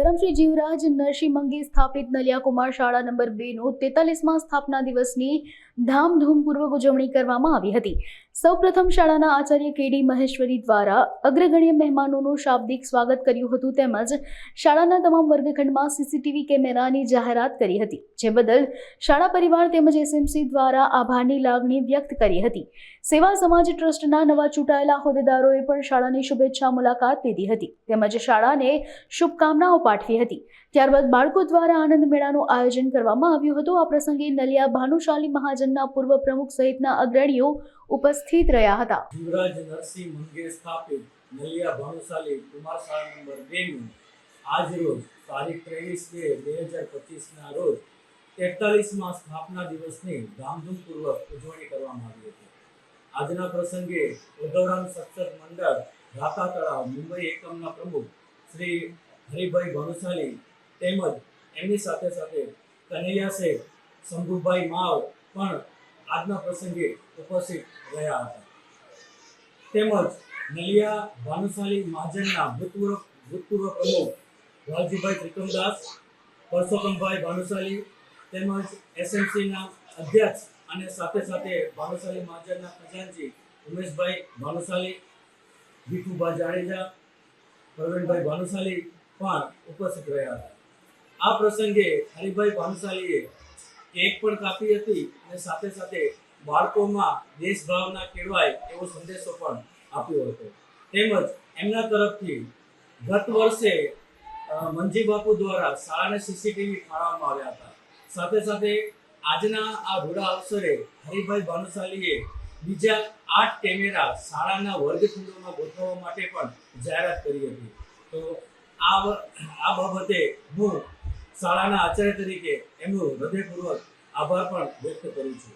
ધરમશ્રી જીવરાજ નરસિંહ મંગી સ્થાપિત નલિયા કુમાર શાળા નંબર 2 નો 43મા સ્થાપના દિવસની ધામધૂમપૂર્વક ઉજવણી કરવામાં આવી હતી। સૌપ્રથમ શાળાના આચાર્ય કેડી મહેશ્વરી દ્વારા અગ્રગણ્ય મહેમાનોનું શાબ્દિક સ્વાગત કર્યું હતું તેમજ શાળાના તમામ વર્ગખંડમાં સીસીટીવી કેમેરાની જાહેરાત કરી હતી, જે બદલ શાળા પરિવાર તેમજ એસએમસી દ્વારા આભારની લાગણી વ્યક્ત કરી હતી। સેવા સમાજ ટ્રસ્ટના નવા ચૂંટાયેલા હોદ્દેદારોએ પણ શાળાની શુભેચ્છા મુલાકાત લીધી હતી તેમજ શાળાને શુભકામનાઓ પાઠવી હતી। ત્યારબાદ બાળકો દ્વારા આનંદ મેળાનું આયોજન કરવામાં આવ્યું હતું। આ પ્રસંગે નલિયા ભાનુશાલી મહાજનના પૂર્વ પ્રમુખ સહિતના અગ્રણીઓ ઉપસ્થિત રહ્યા હતા। જીવરાજ નરસિંહ મંગી સ્થાપિત નલિયા ભાનુશાલી કુમાર શાળા નંબર 2 નું આજ રોજ તારીખ 23/2/2025 ના રોજ 43મા સ્થાપના દિવસની ધામધૂમપૂર્વક ઉજવણી કરવામાં આવી હતી। આજના પ્રસંગે ઉદ્ધવરામ સત્સંગ મંડળ રાતા તળાવ મુંબઈ એકમના પ્રમુખ શ્રી હરિભાઈ ભાનુશાલી તેમજ એમની સાથે સાથે કનૈયા શેઠ, શંભુભાઈ માવ પણ આજના પ્રસંગે ઉપસ્થિત રહ્યા હતા। તેમજ નલિયા ભાનુશાલી મહાજનના ભૂતપૂર્વ પ્રમુખ વાલજીભાઈ ત્રિકમદાસ, પરસોત્તમભાઈ ભાનુશાલી તેમજ એસએમસીના અધ્યક્ષ અને સાથે સાથે ભાનુશાલી મહાજનના ખજાનચી ઉમેશભાઈ ભાનુશાલી, ભીખુભા જાડેજા, પ્રવીણભાઈ ભાનુશાલી પણ ઉપસ્થિત રહ્યા હતા। આ પ્રસંગે હરિભાઈ ભાનુશાલીએ કેક પણ કાપી હતી અને સાથે સાથે બાળકોમાં દેશભાવના કેળવાય એવો સંદેશો પણ આપ્યો હતો। તેમજ એમના તરફથી ગત વર્ષે મંજી બાપુ દ્વારા શાળાને સીસીટીવી ફાળવવામાં આવ્યા હતા। સાથે સાથે આજના આ રૂડા અવસરે હરિભાઈ ભાનુશાલીએ બીજા 8 કેમેરા શાળાના વર્ગખંડોમાં ગોઠવવા માટે પણ જાહેરાત કરી હતી। તો આ બાબતે હું શાળાના આચાર્ય તરીકે એમનો હૃદયપૂર્વક આભાર પણ વ્યક્ત કરું છું।